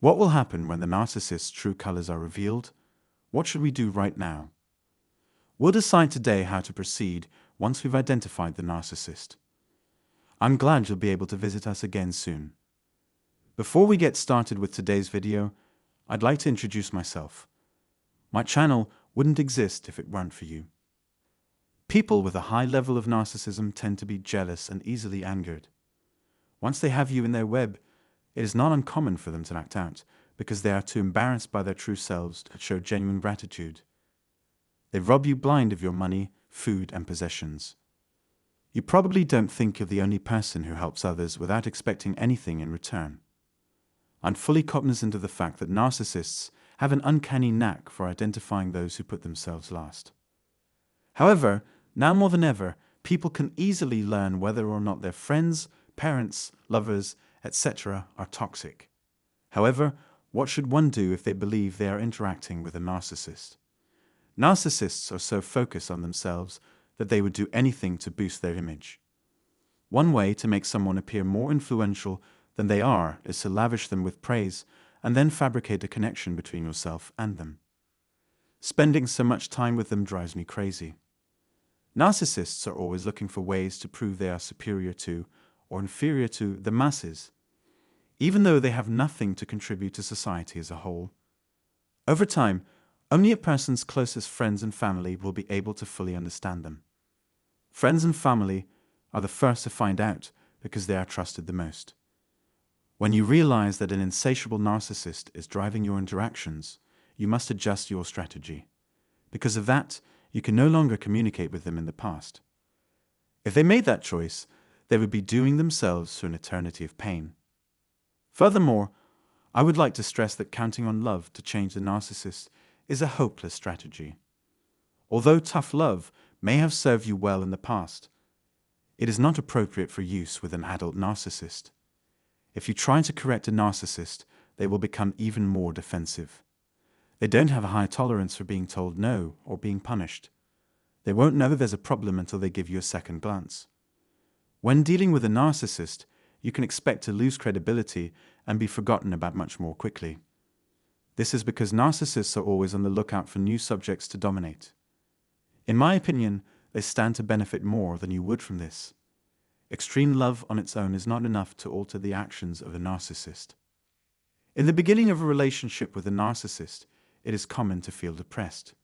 What will happen when the narcissist's true colors are revealed? What should we do right now? We'll decide today how to proceed once we've identified the narcissist. I'm glad you'll be able to visit us again soon. Before we get started with today's video, I'd like to introduce myself. My channel wouldn't exist if it weren't for you. People with a high level of narcissism tend to be jealous and easily angered. Once they have you in their web, it is not uncommon for them to act out because they are too embarrassed by their true selves to show genuine gratitude. They rob you blind of your money, food, and possessions. You probably don't think you're the only person who helps others without expecting anything in return. I'm fully cognizant of the fact that narcissists have an uncanny knack for identifying those who put themselves last. However, now more than ever, people can easily learn whether or not their friends, parents, lovers, etc. are toxic. However, what should one do if they believe they are interacting with a narcissist? Narcissists are so focused on themselves that they would do anything to boost their image. One way to make someone appear more influential than they are is to lavish them with praise and then fabricate a connection between yourself and them. Spending so much time with them drives me crazy. Narcissists are always looking for ways to prove they are superior to or inferior to the masses, even though they have nothing to contribute to society as a whole. Over time, only a person's closest friends and family will be able to fully understand them. Friends and family are the first to find out because they are trusted the most. When you realize that an insatiable narcissist is driving your interactions, you must adjust your strategy. Because of that, you can no longer communicate with them in the past. If they made that choice, they would be doomed themselves to an eternity of pain. Furthermore, I would like to stress that counting on love to change the narcissist is a hopeless strategy. Although tough love may have served you well in the past, it is not appropriate for use with an adult narcissist. If you try to correct a narcissist, they will become even more defensive. They don't have a high tolerance for being told no or being punished. They won't know there's a problem until they give you a second glance. When dealing with a narcissist, you can expect to lose credibility and be forgotten about much more quickly. This is because narcissists are always on the lookout for new subjects to dominate. In my opinion, they stand to benefit more than you would from this. Extreme love on its own is not enough to alter the actions of a narcissist. In the beginning of a relationship with a narcissist, it is common to feel depressed.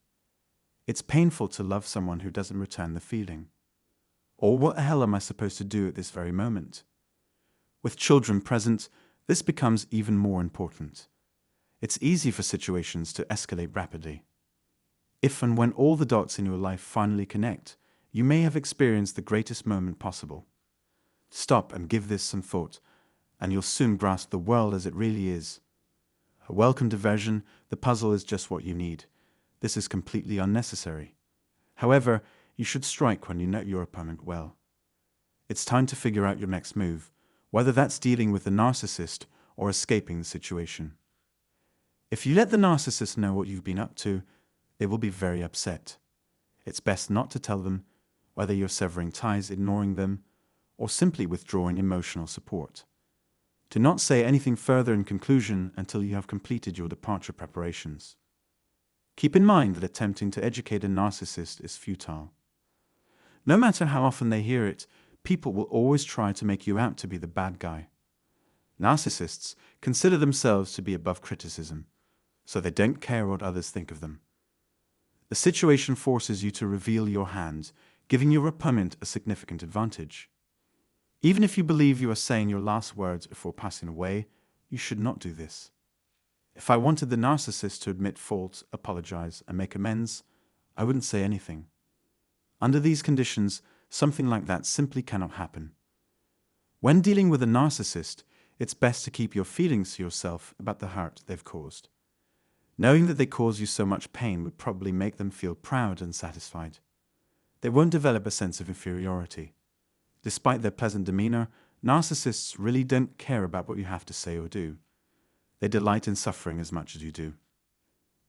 It's painful to love someone who doesn't return the feeling. Or what the hell am I supposed to do at this very moment? With children present, this becomes even more important. It's easy for situations to escalate rapidly. If and when all the dots in your life finally connect, you may have experienced the greatest moment possible. Stop and give this some thought, and you'll soon grasp the world as it really is. A welcome diversion, the puzzle is just what you need. This is completely unnecessary. However, you should strike when you know your opponent well. It's time to figure out your next move, whether that's dealing with the narcissist or escaping the situation. If you let the narcissist know what you've been up to, they will be very upset. It's best not to tell them, whether you're severing ties, ignoring them, or simply withdrawing emotional support. Do not say anything further in conclusion until you have completed your departure preparations. Keep in mind that attempting to educate a narcissist is futile. No matter how often they hear it, people will always try to make you out to be the bad guy. Narcissists consider themselves to be above criticism, so they don't care what others think of them. The situation forces you to reveal your hand, giving your opponent a significant advantage. Even if you believe you are saying your last words before passing away, you should not do this. If I wanted the narcissist to admit fault, apologize, and make amends, I wouldn't say anything. Under these conditions, something like that simply cannot happen. When dealing with a narcissist, it's best to keep your feelings to yourself about the hurt they've caused. Knowing that they cause you so much pain would probably make them feel proud and satisfied. They won't develop a sense of inferiority. Despite their pleasant demeanor, narcissists really don't care about what you have to say or do. They delight in suffering as much as you do.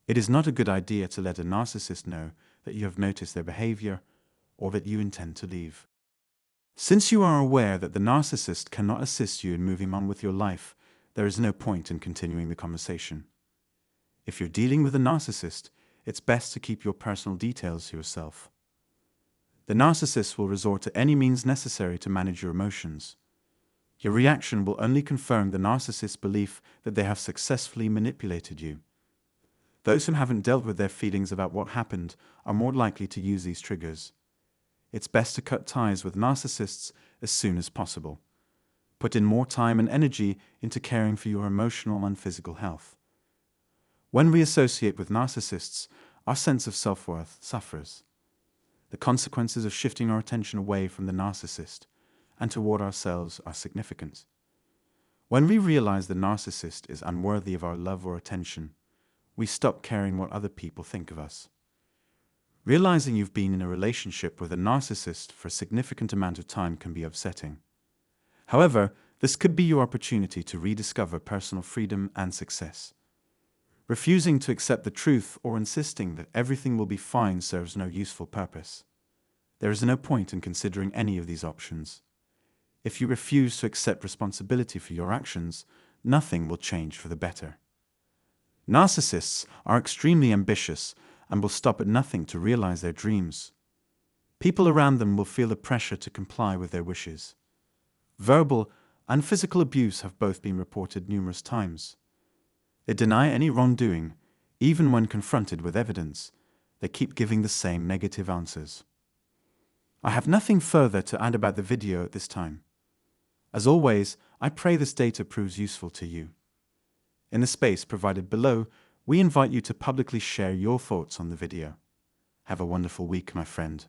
It is not a good idea to let a narcissist know that you have noticed their behavior or that you intend to leave. Since you are aware that the narcissist cannot assist you in moving on with your life, there is no point in continuing the conversation. If you're dealing with a narcissist, it's best to keep your personal details to yourself. The narcissist will resort to any means necessary to manage your emotions. Your reaction will only confirm the narcissist's belief that they have successfully manipulated you. Those who haven't dealt with their feelings about what happened are more likely to use these triggers. It's best to cut ties with narcissists as soon as possible. Put in more time and energy into caring for your emotional and physical health. When we associate with narcissists, our sense of self-worth suffers. The consequences of shifting our attention away from the narcissist and toward ourselves are significant. When we realize the narcissist is unworthy of our love or attention, we stop caring what other people think of us. Realizing you've been in a relationship with a narcissist for a significant amount of time can be upsetting. However, this could be your opportunity to rediscover personal freedom and success. Refusing to accept the truth or insisting that everything will be fine serves no useful purpose. There is no point in considering any of these options. If you refuse to accept responsibility for your actions, nothing will change for the better. Narcissists are extremely ambitious and will stop at nothing to realize their dreams. People around them will feel the pressure to comply with their wishes. Verbal and physical abuse have both been reported numerous times. They deny any wrongdoing, even when confronted with evidence. They keep giving the same negative answers. I have nothing further to add about the video at this time. As always, I pray this data proves useful to you. In the space provided below, we invite you to publicly share your thoughts on the video. Have a wonderful week, my friend.